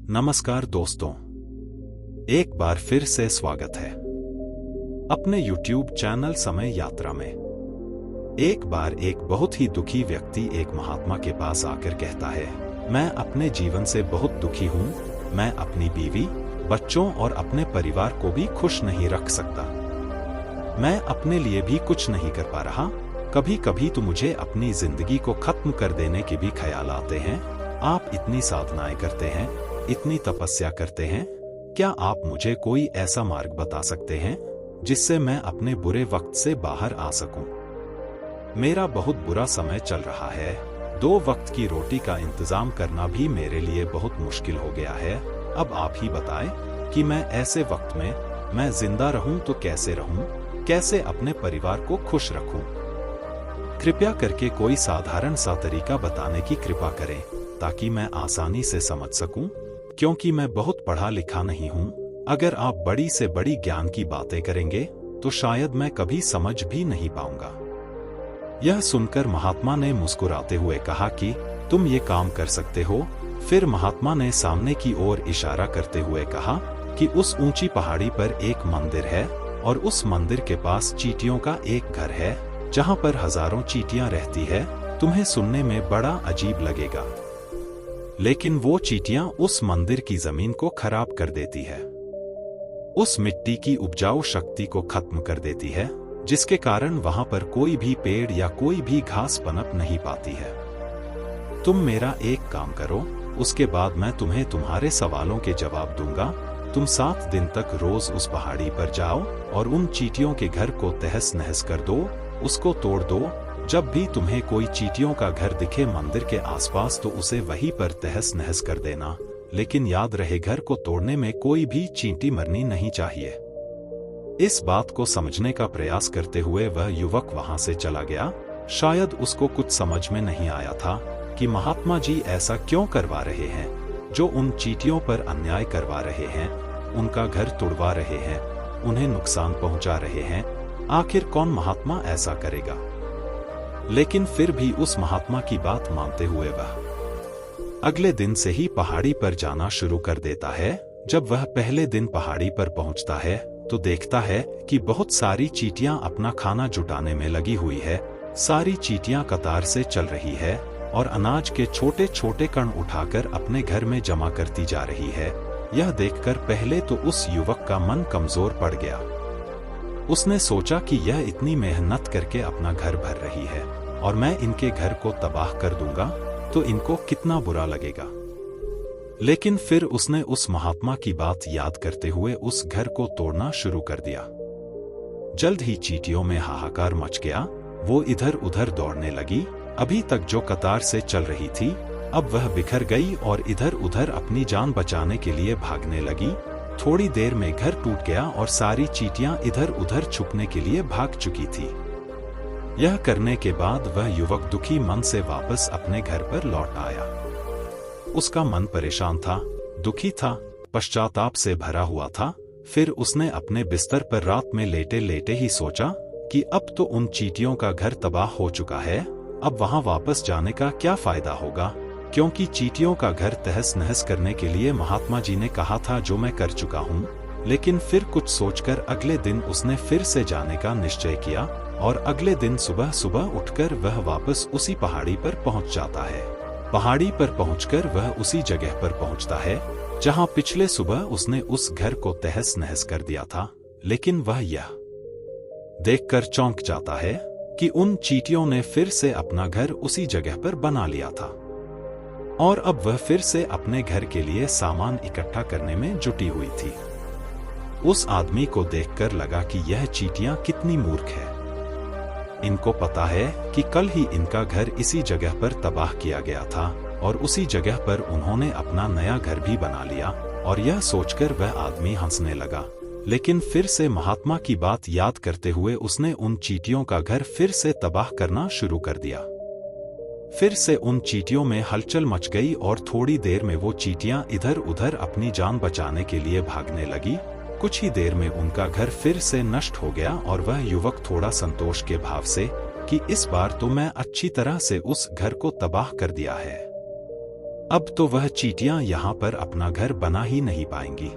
नमस्कार दोस्तों, एक बार फिर से स्वागत है अपने YouTube चैनल समय यात्रा में। एक बार एक बहुत ही दुखी व्यक्ति एक महात्मा के पास आकर कहता है, मैं अपने जीवन से बहुत दुखी हूँ। मैं अपनी बीवी, बच्चों और अपने परिवार को भी खुश नहीं रख सकता। मैं अपने लिए भी कुछ नहीं कर पा रहा। कभी कभी तो मुझे अपनी जिंदगी को खत्म कर देने के भी ख्याल आते हैं। आप इतनी साधनाएं करते हैं, इतनी तपस्या करते हैं, क्या आप मुझे कोई ऐसा मार्ग बता सकते हैं जिससे मैं अपने बुरे वक्त से बाहर आ सकूं? मेरा बहुत बुरा समय चल रहा है। 2 वक्त की रोटी का इंतजाम करना भी मेरे लिए बहुत मुश्किल हो गया है। अब आप ही बताएं कि मैं ऐसे वक्त में मैं जिंदा रहूं तो कैसे रहूं, कैसे अपने परिवार को खुश रखूं? कृपया करके कोई साधारण सा तरीका बताने की कृपा करें ताकि मैं आसानी से समझ सकूं, क्योंकि मैं बहुत पढ़ा लिखा नहीं हूं। अगर आप बड़ी से बड़ी ज्ञान की बातें करेंगे तो शायद मैं कभी समझ भी नहीं पाऊंगा। यह सुनकर महात्मा ने मुस्कुराते हुए कहा कि तुम ये काम कर सकते हो। फिर महात्मा ने सामने की ओर इशारा करते हुए कहा कि उस ऊंची पहाड़ी पर एक मंदिर है और उस मंदिर के पास चींटियों का एक घर है जहां पर हजारों चींटियां रहती है। तुम्हें सुनने में बड़ा अजीब लगेगा, लेकिन वो चींटियां उस मंदिर की जमीन को खराब कर देती है, उस मिट्टी की उपजाऊ शक्ति को खत्म कर देती है, जिसके कारण वहां पर कोई भी पेड़ या कोई भी घास पनप नहीं पाती है। तुम मेरा एक काम करो, उसके बाद मैं तुम्हें तुम्हारे सवालों के जवाब दूंगा। तुम 7 दिन तक रोज उस पहाड़ी पर जाओ और उन चींटियों के घर को तहस नहस कर दो, उसको तोड़ दो। जब भी तुम्हें कोई चींटियों का घर दिखे मंदिर के आसपास तो उसे वहीं पर तहस नहस कर देना, लेकिन याद रहे घर को तोड़ने में कोई भी चींटी मरनी नहीं चाहिए। इस बात को समझने का प्रयास करते हुए वह युवक वहां से चला गया। शायद उसको कुछ समझ में नहीं आया था कि महात्मा जी ऐसा क्यों करवा रहे हैं, जो उन चींटियों पर अन्याय करवा रहे हैं, उनका घर तुड़वा रहे हैं, उन्हें नुकसान पहुंचा रहे हैं। आखिर कौन महात्मा ऐसा करेगा? लेकिन फिर भी उस महात्मा की बात मानते हुए वह अगले दिन से ही पहाड़ी पर जाना शुरू कर देता है। जब वह पहले दिन पहाड़ी पर पहुंचता है तो देखता है कि बहुत सारी चींटियां अपना खाना जुटाने में लगी हुई है। सारी चींटियां कतार से चल रही है और अनाज के छोटे छोटे कण उठाकर अपने घर में जमा करती जा रही है। यह देखकर पहले तो उस युवक का मन कमजोर पड़ गया। उसने सोचा कि यह इतनी मेहनत करके अपना घर भर रही है और मैं इनके घर को तबाह कर दूंगा तो इनको कितना बुरा लगेगा। लेकिन फिर उसने उस महात्मा की बात याद करते हुए उस घर को तोड़ना शुरू कर दिया। जल्द ही चींटियों में हाहाकार मच गया। वो इधर उधर दौड़ने लगी। अभी तक जो कतार से चल रही थी, अब वह बिखर गई और इधर उधर अपनी जान बचाने के लिए भागने लगी। थोड़ी देर में घर टूट गया और सारी चींटियां इधर उधर छुपने के लिए भाग चुकी थी। यह करने के बाद वह युवक दुखी मन से वापस अपने घर पर लौट आया। उसका मन परेशान था, दुखी था, पश्चाताप से भरा हुआ था। फिर उसने अपने बिस्तर पर रात में लेटे लेटे ही सोचा कि अब तो उन चींटियों का घर तबाह हो चुका है, अब वहां वापस जाने का क्या फायदा होगा, क्योंकि चींटियों का घर तहस नहस करने के लिए महात्मा जी ने कहा था, जो मैं कर चुका हूँ। लेकिन फिर कुछ सोचकर अगले दिन उसने फिर से जाने का निश्चय किया और अगले दिन सुबह सुबह उठकर वह वापस उसी पहाड़ी पर पहुंच जाता है। पहाड़ी पर पहुंचकर वह उसी जगह पर पहुंचता है जहां पिछले सुबह उसने उस घर को तहस नहस कर दिया था। लेकिन वह यह देखकर चौंक जाता है कि उन चींटियों ने फिर से अपना घर उसी जगह पर बना लिया था और अब वह फिर से अपने घर के लिए सामान इकट्ठा करने में जुटी हुई थी। उस आदमी को देखकर लगा कि यह चींटियां कितनी मूर्ख है। इनको पता है कि कल ही इनका घर इसी जगह पर तबाह किया गया था और उसी जगह पर उन्होंने अपना नया घर भी बना लिया। और यह सोचकर वह आदमी हंसने लगा। लेकिन फिर से महात्मा की बात याद करते हुए उसने उन चींटियों का घर फिर से तबाह करना शुरू कर दिया। फिर से उन चींटियों में हलचल मच गई और थोड़ी देर में वो चींटियां इधर उधर अपनी जान बचाने के लिए भागने लगी। कुछ ही देर में उनका घर फिर से नष्ट हो गया और वह युवक थोड़ा संतोष के भाव से कि इस बार तो मैं अच्छी तरह से उस घर को तबाह कर दिया है, अब तो वह चींटियां यहाँ पर अपना घर बना ही नहीं पाएंगी।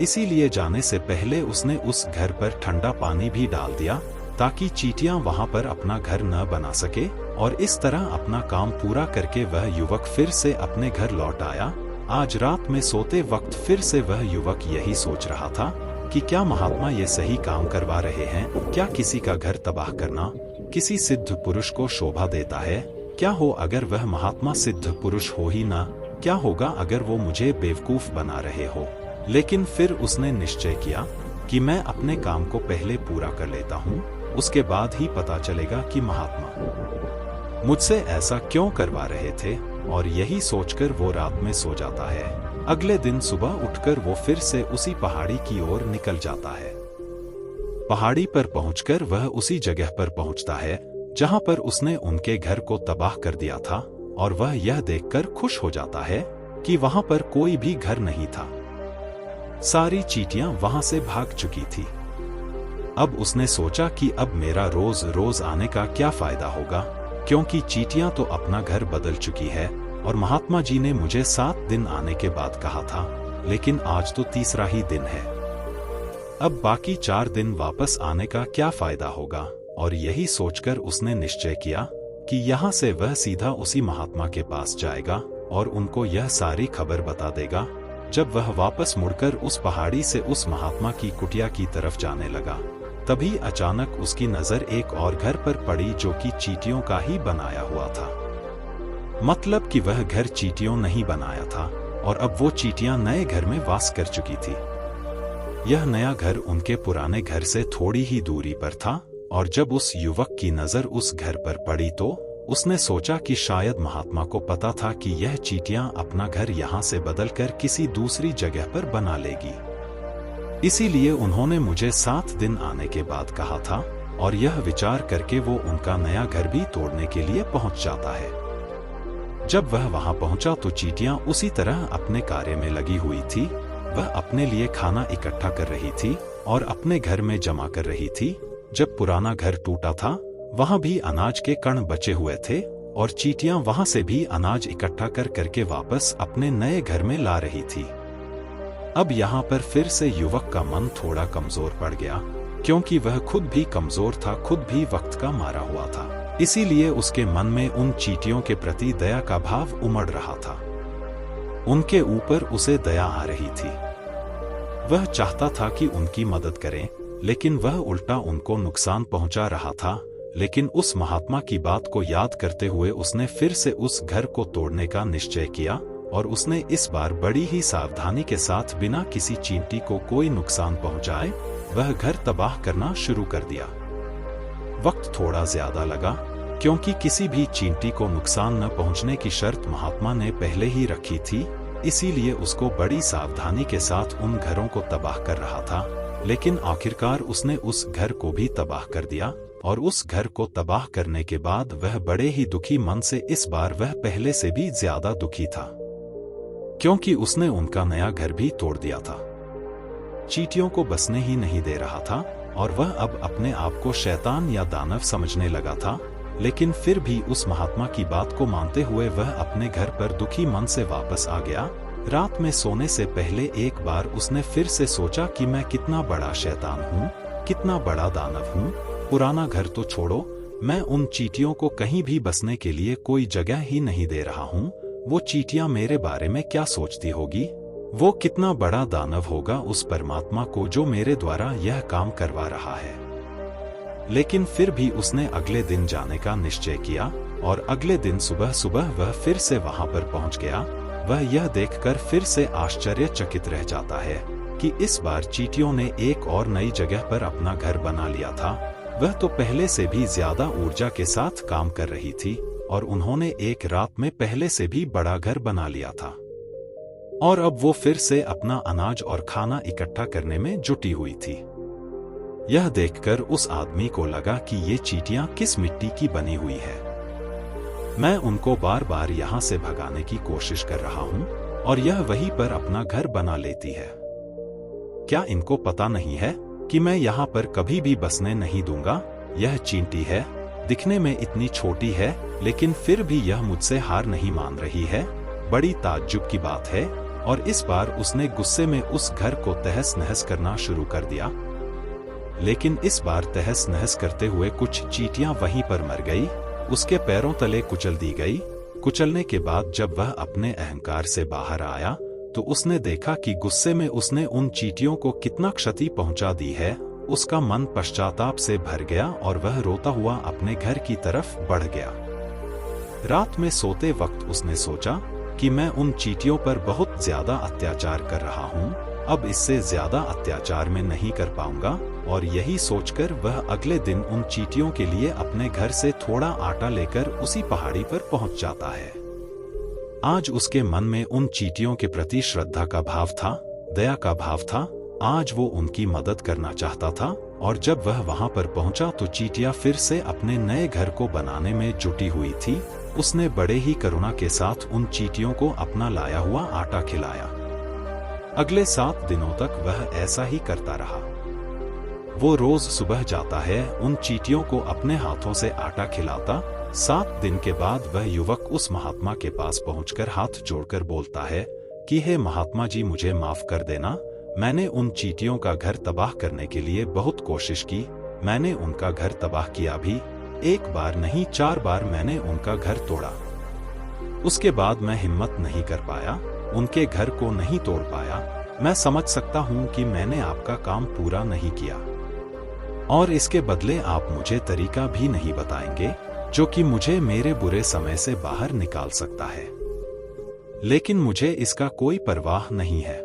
इसीलिए जाने से पहले उसने उस घर पर ठंडा पानी भी डाल दिया ताकि चींटियां वहां पर अपना घर न बना सके, और इस तरह अपना काम पूरा करके वह युवक फिर से अपने घर लौट आया। आज रात में सोते वक्त फिर से वह युवक यही सोच रहा था कि क्या महात्मा ये सही काम करवा रहे हैं? क्या किसी का घर तबाह करना किसी सिद्ध पुरुष को शोभा देता है? क्या हो अगर वह महात्मा सिद्ध पुरुष हो ही ना? क्या होगा अगर वो मुझे बेवकूफ बना रहे हो? लेकिन फिर उसने निश्चय किया कि मैं अपने काम को पहले पूरा कर लेता हूँ, उसके बाद ही पता चलेगा कि महात्मा मुझसे ऐसा क्यों करवा रहे थे। और यही सोचकर वो रात में सो जाता है। अगले दिन सुबह उठकर वो फिर से उसी पहाड़ी की ओर निकल जाता है। पहाड़ी पर पहुंचकर वह उसी जगह पर पहुंचता है जहां पर उसने उनके घर को तबाह कर दिया था, और वह यह देखकर खुश हो जाता है कि वहां पर कोई भी घर नहीं था। सारी चींटियां वहां से भाग चुकी थी। अब उसने सोचा कि अब मेरा रोज रोज आने का क्या फायदा होगा, क्योंकि चींटियां तो अपना घर बदल चुकी है और महात्मा जी ने मुझे 7 दिन आने के बाद कहा था, लेकिन आज तो तीसरा ही दिन है। अब बाकी 4 दिन वापस आने का क्या फायदा होगा। और यही सोचकर उसने निश्चय किया कि यहाँ से वह सीधा उसी महात्मा के पास जाएगा और उनको यह सारी खबर बता देगा। जब वह वापस मुड़कर उस पहाड़ी से उस महात्मा की कुटिया की तरफ जाने लगा, तभी अचानक उसकी नजर एक और घर पर पड़ी जो कि चींटियों का ही बनाया हुआ था। मतलब कि वह घर चींटियों नहीं बनाया था, और अब वो चींटियां नए घर में वास कर चुकी थी। यह नया घर उनके पुराने घर से थोड़ी ही दूरी पर था, और जब उस युवक की नजर उस घर पर पड़ी तो उसने सोचा कि शायद महात्मा को पता था कि यह चींटियां अपना घर यहाँ से बदलकर किसी दूसरी जगह पर बना लेगी। इसीलिए उन्होंने मुझे 7 दिन आने के बाद कहा था, और यह विचार करके वो उनका नया घर भी तोड़ने के लिए पहुंच जाता है। जब वह वहां पहुंचा तो चींटियां उसी तरह अपने कार्य में लगी हुई थी। वह अपने लिए खाना इकट्ठा कर रही थी और अपने घर में जमा कर रही थी। जब पुराना घर टूटा था वहां भी अनाज के कण बचे हुए थे, और चींटियां वहां से भी अनाज इकट्ठा कर करके वापस अपने नए घर में ला रही थी। अब यहाँ पर फिर से युवक का मन थोड़ा कमजोर पड़ गया, क्योंकि वह खुद भी कमजोर था, खुद भी वक्त का मारा हुआ था। इसीलिए उसके मन में उन चींटियों के प्रति दया का भाव उमड़ रहा था। उनके ऊपर उसे दया आ रही थी। वह चाहता था कि उनकी मदद करें, लेकिन वह उल्टा उनको नुकसान पहुंचा रहा था। लेकिन उस महात्मा की बात को याद करते हुए उसने फिर से उस घर को तोड़ने का निश्चय किया, और उसने इस बार बड़ी ही सावधानी के साथ बिना किसी चींटी को कोई नुकसान पहुंचाए वह घर तबाह करना शुरू कर दिया। वक्त थोड़ा ज्यादा लगा, क्योंकि किसी भी चींटी को नुकसान न पहुंचने की शर्त महात्मा ने पहले ही रखी थी। इसीलिए उसको बड़ी सावधानी के साथ उन घरों को तबाह कर रहा था। लेकिन आखिरकार उसने उस घर को भी तबाह कर दिया, और उस घर को तबाह करने के बाद वह बड़े ही दुखी मन से, इस बार वह पहले से भी ज्यादा दुखी था, क्योंकि उसने उनका नया घर भी तोड़ दिया था। चींटियों को बसने ही नहीं दे रहा था, और वह अब अपने आप को शैतान या दानव समझने लगा था। लेकिन फिर भी उस महात्मा की बात को मानते हुए वह अपने घर पर दुखी मन से वापस आ गया। रात में सोने से पहले एक बार उसने फिर से सोचा कि मैं कितना बड़ा शैतान हूँ, कितना बड़ा दानव हूँ। पुराना घर तो छोड़ो, मैं उन चींटियों को कहीं भी बसने के लिए कोई जगह ही नहीं दे रहा हूँ। वो चींटियां मेरे बारे में क्या सोचती होगी? वो कितना बड़ा दानव होगा उस परमात्मा को जो मेरे द्वारा यह काम करवा रहा है। लेकिन फिर भी उसने अगले दिन जाने का निश्चय किया, और अगले दिन सुबह सुबह वह फिर से वहां पर पहुंच गया। वह यह देखकर फिर से आश्चर्यचकित रह जाता है कि इस बार चींटियों ने एक और नई जगह पर अपना घर बना लिया था। वह तो पहले से भी ज्यादा ऊर्जा के साथ काम कर रही थी, और उन्होंने एक रात में पहले से भी बड़ा घर बना लिया था। और अब वो फिर से अपना अनाज और खाना इकट्ठा करने में जुटी हुई थी। यह देखकर उस आदमी को लगा कि ये चींटियां किस मिट्टी की बनी हुई है। मैं उनको बार बार यहाँ से भगाने की कोशिश कर रहा हूँ, और यह वहीं पर अपना घर बना लेती है। क्या इनको पता नहीं है कि मैं यहाँ पर कभी भी बसने नहीं दूंगा? यह चींटी है, दिखने में इतनी छोटी है, लेकिन फिर भी यह मुझसे हार नहीं मान रही है। बड़ी ताज्जुब की बात है, और इस बार उसने गुस्से में उस घर को तहस नहस करना शुरू कर दिया। लेकिन इस बार तहस नहस करते हुए कुछ चींटियां वहीं पर मर गई, उसके पैरों तले कुचल दी गई। कुचलने के बाद जब वह अपने अहंकार से बाहर आया तो उसने देखा कि गुस्से में उसने उन चींटियों को कितना क्षति पहुंचा दी है। उसका मन पश्चाताप से भर गया और वह रोता हुआ अपने घर की तरफ बढ़ गया। रात में सोते वक्त उसने सोचा कि मैं उन चींटियों पर बहुत ज्यादा अत्याचार कर रहा हूं, अब इससे ज्यादा अत्याचार मैं नहीं कर पाऊंगा, और यही सोचकर वह अगले दिन उन चींटियों के लिए अपने घर से थोड़ा आटा लेकर उसी पहाड़ी पर पहुंच जाता है। आज उसके मन में उन चींटियों के प्रति श्रद्धा का भाव था, दया का भाव था। आज वो उनकी मदद करना चाहता था, और जब वह वहां पर पहुंचा तो चींटियां फिर से अपने नए घर को बनाने में जुटी हुई थी। उसने बड़े ही करुणा के साथ उन चींटियों को अपना लाया हुआ आटा खिलाया। अगले 7 दिनों तक वह ऐसा ही करता रहा। वो रोज सुबह जाता है, उन चींटियों को अपने हाथों से आटा खिलाता। 7 दिन के बाद वह युवक उस महात्मा के पास पहुंचकर हाथ जोड़कर बोलता है कि हे महात्मा जी, मुझे माफ कर देना। मैंने उन चींटियों का घर तबाह करने के लिए बहुत कोशिश की। मैंने उनका घर तबाह किया भी, 1 बार नहीं 4 बार मैंने उनका घर तोड़ा। उसके बाद मैं हिम्मत नहीं कर पाया, उनके घर को नहीं तोड़ पाया। मैं समझ सकता हूं कि मैंने आपका काम पूरा नहीं किया, और इसके बदले आप मुझे तरीका भी नहीं बताएंगे जो कि मुझे मेरे बुरे समय से बाहर निकाल सकता है। लेकिन मुझे इसका कोई परवाह नहीं है।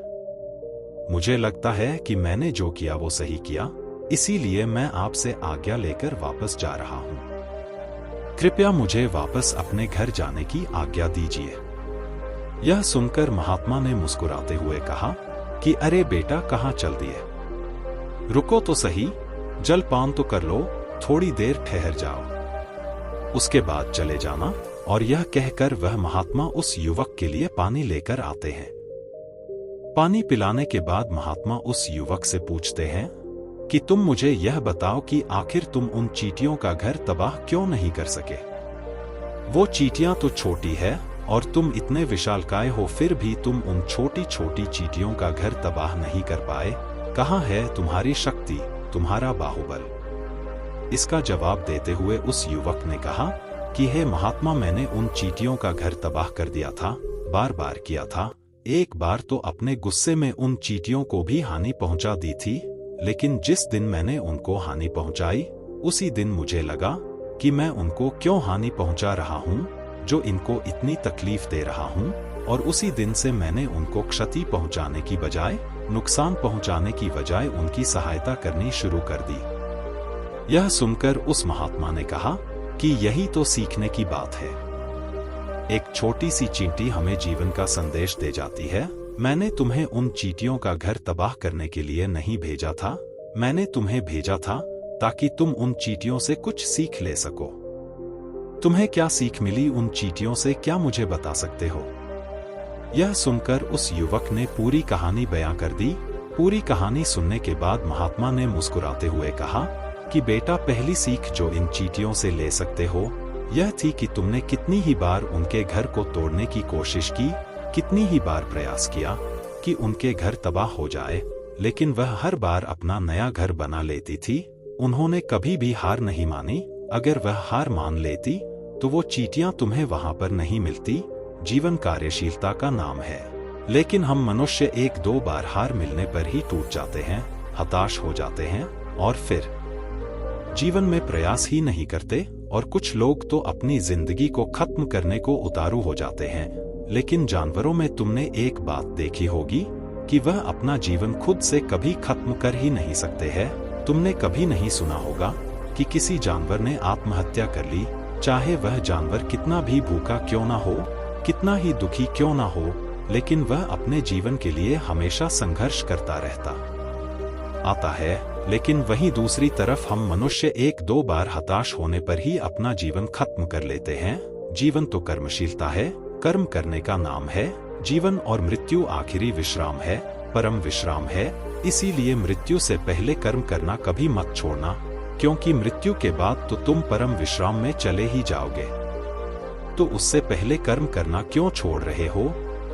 मुझे लगता है कि मैंने जो किया वो सही किया, इसीलिए मैं आपसे आज्ञा लेकर वापस जा रहा हूं। कृपया मुझे वापस अपने घर जाने की आज्ञा दीजिए। यह सुनकर महात्मा ने मुस्कुराते हुए कहा कि अरे बेटा, कहाँ चल दिए? रुको तो सही, जलपान तो कर लो, थोड़ी देर ठहर जाओ, उसके बाद चले जाना। और यह कहकर वह महात्मा उस युवक के लिए पानी लेकर आते हैं। पानी पिलाने के बाद महात्मा उस युवक से पूछते हैं कि तुम मुझे यह बताओ कि आखिर तुम उन चींटियों का घर तबाह क्यों नहीं कर सके? वो चींटियां तो छोटी है और तुम इतने विशालकाय हो, फिर भी तुम उन छोटी छोटी चींटियों का घर तबाह नहीं कर पाए। कहाँ है तुम्हारी शक्ति, तुम्हारा बाहुबल? इसका जवाब देते हुए उस युवक ने कहा कि हे महात्मा, मैंने उन चींटियों का घर तबाह कर दिया था, बार बार किया था। 1 बार तो अपने गुस्से में उन चींटियों को भी हानि पहुंचा दी थी, लेकिन जिस दिन मैंने उनको हानि पहुंचाई उसी दिन मुझे लगा कि मैं उनको क्यों हानि पहुंचा रहा हूं, जो इनको इतनी तकलीफ दे रहा हूं, और उसी दिन से मैंने उनको क्षति पहुंचाने की बजाय, नुकसान पहुंचाने की बजाय उनकी सहायता करनी शुरू कर दी। यह सुनकर उस महात्मा ने कहा कि यही तो सीखने की बात है। एक छोटी सी चींटी हमें जीवन का संदेश दे जाती है। मैंने तुम्हें उन चींटियों का घर तबाह करने के लिए नहीं भेजा था, मैंने तुम्हें भेजा था ताकि तुम उन चींटियों से कुछ सीख ले सको। तुम्हें क्या सीख मिली उन चींटियों से, क्या मुझे बता सकते हो? यह सुनकर उस युवक ने पूरी कहानी बयां कर दी। पूरी कहानी सुनने के बाद महात्मा ने मुस्कुराते हुए कहा कि बेटा, पहली सीख जो इन चींटियों से ले सकते हो यह थी कि तुमने कितनी ही बार उनके घर को तोड़ने की कोशिश की, कितनी ही बार प्रयास किया कि उनके घर तबाह हो जाए, लेकिन वह हर बार अपना नया घर बना लेती थी। उन्होंने कभी भी हार नहीं मानी। अगर वह हार मान लेती तो वो चींटियां तुम्हें वहां पर नहीं मिलती। जीवन कार्यशीलता का नाम है, लेकिन हम मनुष्य 1-2 बार हार मिलने पर ही टूट जाते हैं, हताश हो जाते हैं और फिर जीवन में प्रयास ही नहीं करते। और कुछ लोग तो अपनी जिंदगी को खत्म करने को उतारू हो जाते हैं। लेकिन जानवरों में तुमने एक बात देखी होगी कि वह अपना जीवन खुद से कभी खत्म कर ही नहीं सकते हैं। तुमने कभी नहीं सुना होगा कि किसी जानवर ने आत्महत्या कर ली, चाहे वह जानवर कितना भी भूखा क्यों ना हो, कितना ही दुखी क्यों ना हो, लेकिन वह अपने जीवन के लिए हमेशा संघर्ष करता रहता आता है। लेकिन वहीं दूसरी तरफ हम मनुष्य 1-2 बार हताश होने पर ही अपना जीवन खत्म कर लेते हैं। जीवन तो कर्मशीलता है, कर्म करने का नाम है। जीवन और मृत्यु आखिरी विश्राम है, परम विश्राम है। इसीलिए मृत्यु से पहले कर्म करना कभी मत छोड़ना, क्योंकि मृत्यु के बाद तो तुम परम विश्राम में चले ही जाओगे। तो उससे पहले कर्म करना क्यों छोड़ रहे हो?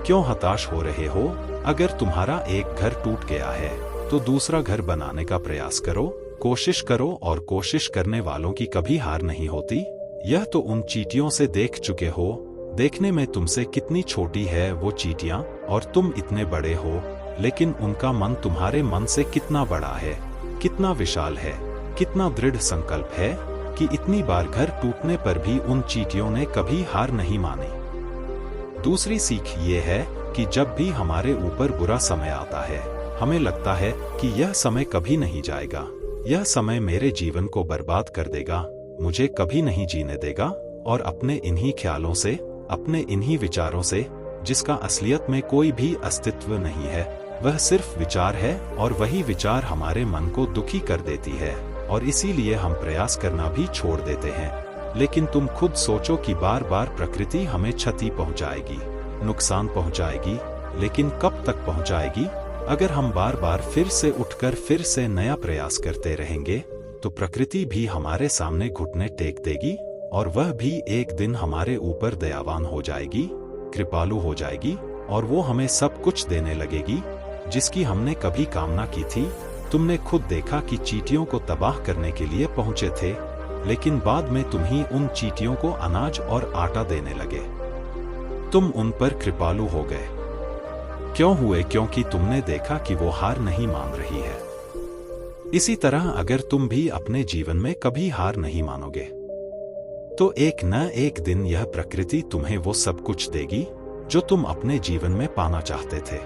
क्यों हताश हो रहे हो? अगर तुम्हारा एक घर टूट गया है तो दूसरा घर बनाने का प्रयास करो, कोशिश करो, और कोशिश करने वालों की कभी हार नहीं होती। यह तो उन चींटियों से देख चुके हो। देखने में तुमसे कितनी छोटी है वो चींटियां और तुम इतने बड़े हो, लेकिन उनका मन तुम्हारे मन से कितना बड़ा है, कितना विशाल है, कितना दृढ़ संकल्प है कि इतनी बार घर टूटने पर भी उन चींटियों ने कभी हार नहीं मानी। दूसरी सीख ये है कि जब भी हमारे ऊपर बुरा समय आता है, हमें लगता है कि यह समय कभी नहीं जाएगा, यह समय मेरे जीवन को बर्बाद कर देगा, मुझे कभी नहीं जीने देगा, और अपने इन्हीं ख्यालों से, अपने इन्हीं विचारों से, जिसका असलियत में कोई भी अस्तित्व नहीं है, वह सिर्फ विचार है, और वही विचार हमारे मन को दुखी कर देती है, और इसीलिए हम प्रयास करना भी छोड़ देते हैं। लेकिन तुम खुद सोचो कि बार बार प्रकृति हमें क्षति पहुंचाएगी, नुकसान पहुंचाएगी, लेकिन कब तक पहुंचाएगी? अगर हम बार बार फिर से उठकर फिर से नया प्रयास करते रहेंगे तो प्रकृति भी हमारे सामने घुटने टेक देगी, और वह भी एक दिन हमारे ऊपर दयावान हो जाएगी, कृपालु हो जाएगी, और वो हमें सब कुछ देने लगेगी जिसकी हमने कभी कामना की थी। तुमने खुद देखा कि चींटियों को तबाह करने के लिए पहुंचे थे, लेकिन बाद में तुम ही उन चींटियों को अनाज और आटा देने लगे। तुम उन पर कृपालु हो गए। क्यों हुए? क्योंकि तुमने देखा कि वो हार नहीं मान रही है। इसी तरह अगर तुम भी अपने जीवन में कभी हार नहीं मानोगे तो एक न एक दिन यह प्रकृति तुम्हें वो सब कुछ देगी जो तुम अपने जीवन में पाना चाहते थे।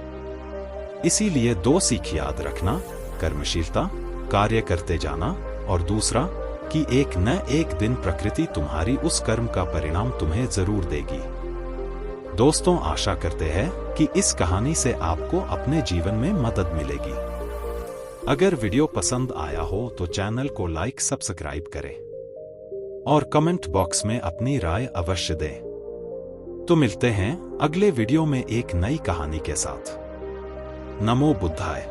इसीलिए दो सीख याद रखना: कर्मशीलता, कार्य करते जाना, और दूसरा कि एक न एक दिन प्रकृति तुम्हारी उस कर्म का परिणाम तुम्हें जरूर देगी। दोस्तों, आशा करते हैं कि इस कहानी से आपको अपने जीवन में मदद मिलेगी। अगर वीडियो पसंद आया हो तो चैनल को लाइक, सब्सक्राइब करें और कमेंट बॉक्स में अपनी राय अवश्य दें। तो मिलते हैं अगले वीडियो में एक नई कहानी के साथ। नमो बुद्धाय।